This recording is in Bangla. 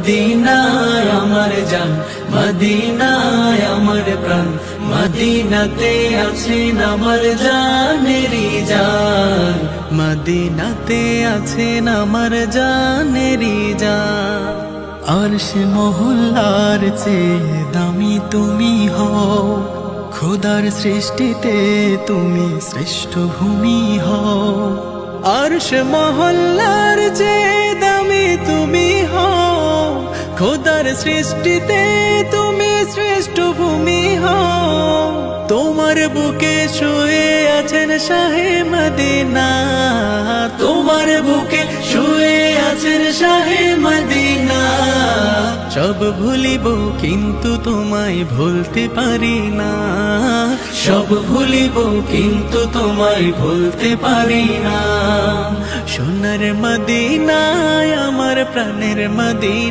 মদিনায় আমার জান, মদিনায় আমার প্রাণ, মদিনাতে আছেন আমার জানেরি জান, মদিনাতে আছেন আমার জানেরি জান। আরশে মহল্লার চেয়ে দামি তুমি হও, খোদার সৃষ্টিতে তুমি শ্রেষ্ঠ ভূমি হও। আরশে মহল্লার চেয়ে দামি তুমি হও, খোদার সৃষ্টিতে তুমি শ্রেষ্ঠ ভূমি হও। তোমার বুকে শুয়ে আছেন শাহে মদিনা, তোমার বুকে শুয়ে আছেন শাহে মদিনা। সব ভুলিব কিন্তু তোমায় ভুলতে পারি না, সব ভুলিব কিন্তু তোমায় ভুলতে পারি না। সোনার মদিনায় আমার প্রাণের মদিনা।